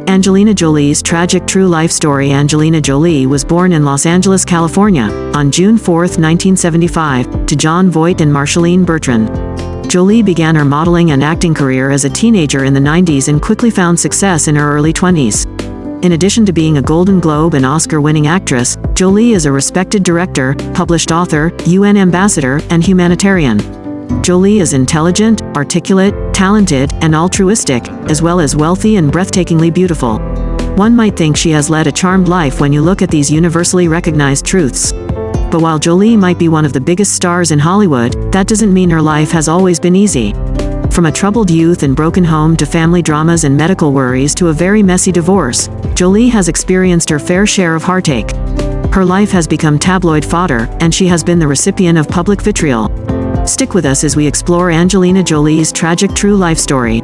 Angelina Jolie's tragic true life story. Angelina Jolie was born in Los Angeles, California, on June 4, 1975, to Jon Voight and Marceline Bertrand. Jolie began her modeling and acting career as a teenager in the 90s and quickly found success in her early 20s. In addition to being a Golden Globe and Oscar-winning actress, Jolie is a respected director, published author, UN ambassador, and humanitarian. Jolie is intelligent, articulate, talented, and altruistic, as well as wealthy and breathtakingly beautiful. One might think she has led a charmed life when you look at these universally recognized truths. But while Jolie might be one of the biggest stars in Hollywood, that doesn't mean her life has always been easy. From a troubled youth and broken home to family dramas and medical worries to a very messy divorce, Jolie has experienced her fair share of heartache. Her life has become tabloid fodder, and she has been the recipient of public vitriol. Stick with us as we explore Angelina Jolie's tragic true life story.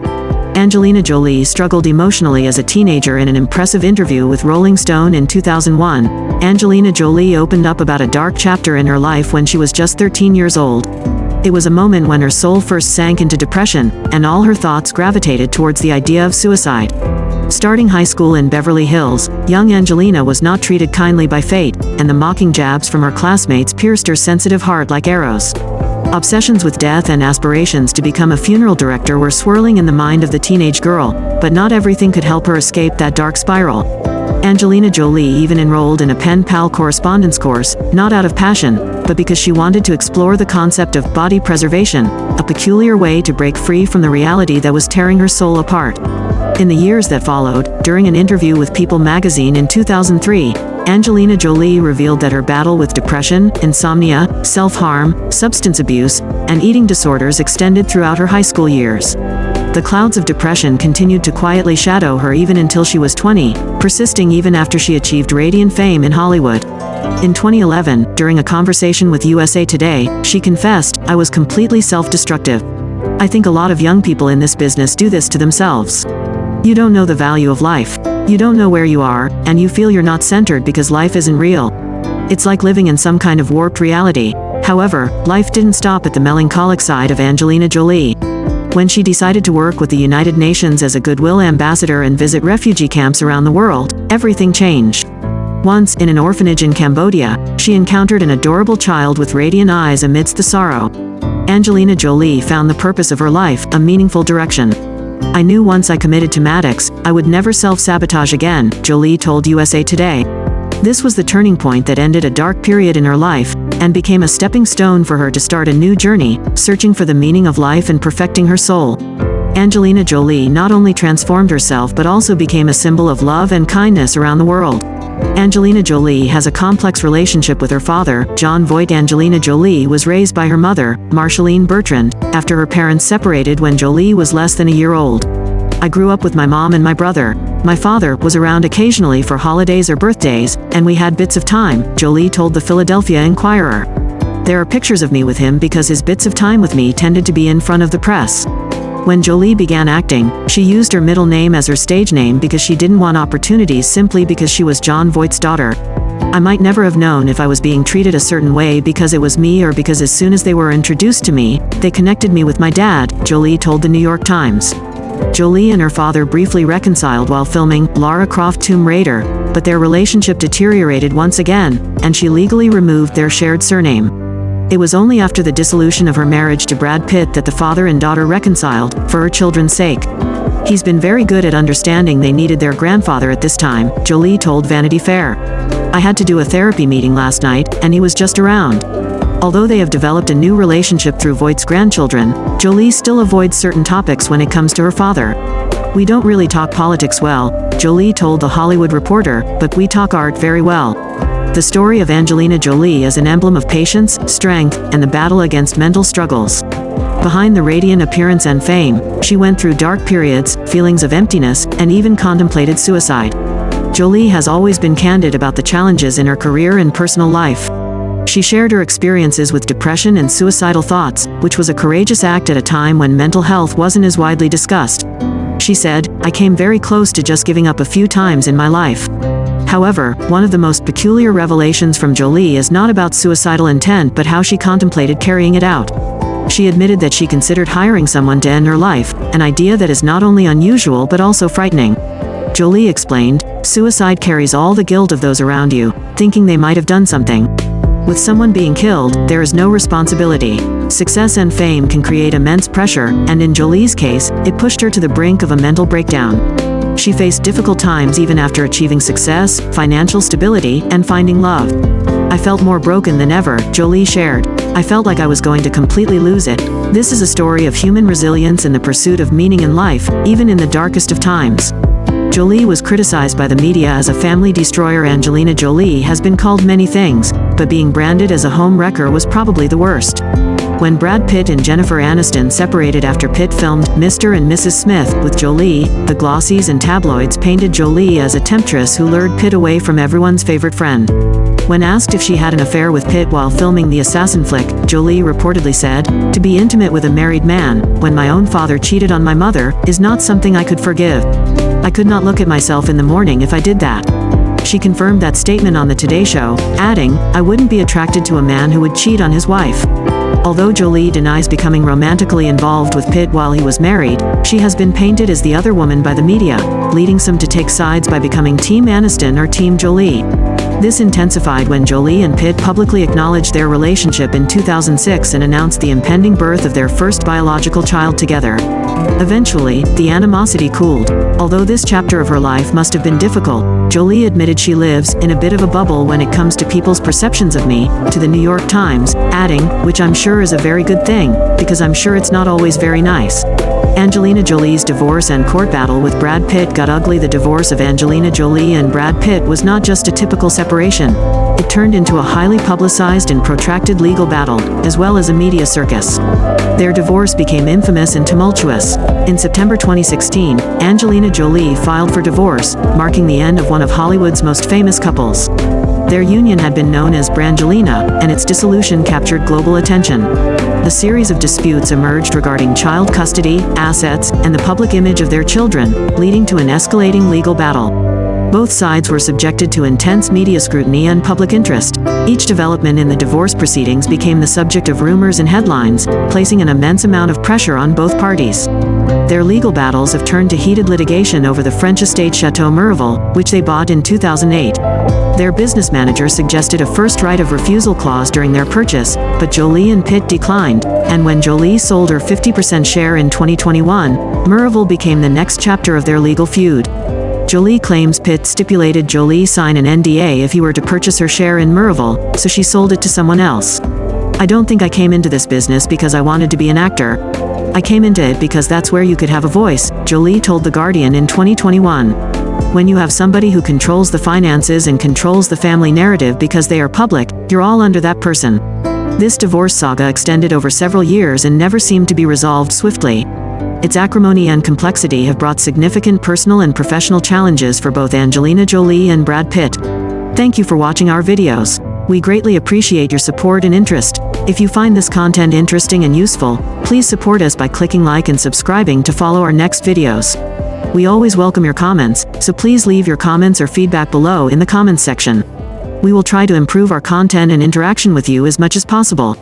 Angelina Jolie struggled emotionally as a teenager. In an impressive interview with Rolling Stone in 2001, Angelina Jolie opened up about a dark chapter in her life when she was just 13 years old. It was a moment when her soul first sank into depression, and all her thoughts gravitated towards the idea of suicide. Starting high school in Beverly Hills, young Angelina was not treated kindly by fate, and the mocking jabs from her classmates pierced her sensitive heart like arrows. Obsessions with death and aspirations to become a funeral director were swirling in the mind of the teenage girl, but not everything could help her escape that dark spiral. Angelina Jolie even enrolled in a pen pal correspondence course, not out of passion, but because she wanted to explore the concept of body preservation, a peculiar way to break free from the reality that was tearing her soul apart. In the years that followed, during an interview with People magazine in 2003, Angelina Jolie revealed that her battle with depression, insomnia, self-harm, substance abuse, and eating disorders extended throughout her high school years. The clouds of depression continued to quietly shadow her even until she was 20, persisting even after she achieved radiant fame in Hollywood. In 2011, during a conversation with USA Today, she confessed, "I was completely self-destructive. I think a lot of young people in this business do this to themselves. You don't know the value of life. You don't know where you are, and you feel you're not centered because life isn't real. It's like living in some kind of warped reality." However, life didn't stop at the melancholic side of Angelina Jolie. When she decided to work with the United Nations as a Goodwill ambassador and visit refugee camps around the world, everything changed. Once, in an orphanage in Cambodia, she encountered an adorable child with radiant eyes amidst the sorrow. Angelina Jolie found the purpose of her life, a meaningful direction. "I knew once I committed to Maddox, I would never self-sabotage again," Jolie told USA Today. This was the turning point that ended a dark period in her life, and became a stepping stone for her to start a new journey, searching for the meaning of life and perfecting her soul. Angelina Jolie not only transformed herself but also became a symbol of love and kindness around the world. Angelina Jolie has a complex relationship with her father, Jon Voight. Angelina Jolie was raised by her mother, Marceline Bertrand, after her parents separated when Jolie was less than a year old. "I grew up with my mom and my brother. My father was around occasionally for holidays or birthdays, and we had bits of time," Jolie told the Philadelphia Inquirer. "There are pictures of me with him because his bits of time with me tended to be in front of the press." When Jolie began acting, she used her middle name as her stage name because she didn't want opportunities simply because she was Jon Voight's daughter. "I might never have known if I was being treated a certain way because it was me or because as soon as they were introduced to me, they connected me with my dad," Jolie told the New York Times. Jolie and her father briefly reconciled while filming Lara Croft Tomb Raider, but their relationship deteriorated once again, and she legally removed their shared surname. It was only after the dissolution of her marriage to Brad Pitt that the father and daughter reconciled, for her children's sake. "He's been very good at understanding they needed their grandfather at this time," Jolie told Vanity Fair. "I had to do a therapy meeting last night, and he was just around." Although they have developed a new relationship through Voight's grandchildren, Jolie still avoids certain topics when it comes to her father. "We don't really talk politics well," Jolie told The Hollywood Reporter, "but we talk art very well." The story of Angelina Jolie is an emblem of patience, strength, and the battle against mental struggles. Behind the radiant appearance and fame, she went through dark periods, feelings of emptiness, and even contemplated suicide. Jolie has always been candid about the challenges in her career and personal life. She shared her experiences with depression and suicidal thoughts, which was a courageous act at a time when mental health wasn't as widely discussed. She said, "I came very close to just giving up a few times in my life." However, one of the most peculiar revelations from Jolie is not about suicidal intent but how she contemplated carrying it out. She admitted that she considered hiring someone to end her life, an idea that is not only unusual but also frightening. Jolie explained, "Suicide carries all the guilt of those around you, thinking they might have done something. With someone being killed, there is no responsibility. Success and fame can create immense pressure, and in Jolie's case, it pushed her to the brink of a mental breakdown. She faced difficult times even after achieving success, financial stability, and finding love. I felt more broken than ever," Jolie shared. "I felt like I was going to completely lose it." This is a story of human resilience in the pursuit of meaning in life, even in the darkest of times. Jolie was criticized by the media as a family destroyer. Angelina Jolie has been called many things, but being branded as a home wrecker was probably the worst. When Brad Pitt and Jennifer Aniston separated after Pitt filmed Mr. and Mrs. Smith with Jolie, the glossies and tabloids painted Jolie as a temptress who lured Pitt away from everyone's favorite friend. When asked if she had an affair with Pitt while filming the assassin flick, Jolie reportedly said, "To be intimate with a married man, when my own father cheated on my mother, is not something I could forgive. I could not look at myself in the morning if I did that." She confirmed that statement on the Today Show, adding, "I wouldn't be attracted to a man who would cheat on his wife." Although Jolie denies becoming romantically involved with Pitt while he was married, she has been painted as the other woman by the media, leading some to take sides by becoming Team Aniston or Team Jolie. This intensified when Jolie and Pitt publicly acknowledged their relationship in 2006 and announced the impending birth of their first biological child together. Eventually, the animosity cooled. Although this chapter of her life must have been difficult, Jolie admitted she lives in a bit of a bubble when it comes to people's perceptions of me, to the New York Times, adding, "Which I'm sure is a very good thing, because I'm sure it's not always very nice." Angelina Jolie's divorce and court battle with Brad Pitt got ugly. The divorce of Angelina Jolie and Brad Pitt was not just a typical separation. It turned into a highly publicized and protracted legal battle, as well as a media circus. Their divorce became infamous and tumultuous. In September 2016, Angelina Jolie filed for divorce, marking the end of one of Hollywood's most famous couples. Their union had been known as Brangelina, and its dissolution captured global attention. A series of disputes emerged regarding child custody, assets, and the public image of their children, leading to an escalating legal battle. Both sides were subjected to intense media scrutiny and public interest. Each development in the divorce proceedings became the subject of rumors and headlines, placing an immense amount of pressure on both parties. Their legal battles have turned to heated litigation over the French estate Chateau Mville, which they bought in 2008. Their business manager suggested a first right of refusal clause during their purchase, but Jolie and Pitt declined, and when Jolie sold her 50% share in 2021, Mville became the next chapter of their legal feud. Jolie claims Pitt stipulated Jolie sign an NDA if he were to purchase her share in Mville, so she sold it to someone else. "I don't think I came into this business because I wanted to be an actor. I came into it because that's where you could have a voice," Jolie told The Guardian in 2021. When you have somebody who controls the finances and controls the family narrative because they are public, you're all under that person. This divorce saga extended over several years and never seemed to be resolved swiftly. Its acrimony and complexity have brought significant personal and professional challenges for both Angelina Jolie and Brad Pitt. Thank you for watching our videos. We greatly appreciate your support and interest. If you find this content interesting and useful, please support us by clicking like and subscribing to follow our next videos. We always welcome your comments, so please leave your comments or feedback below in the comments section. We will try to improve our content and interaction with you as much as possible.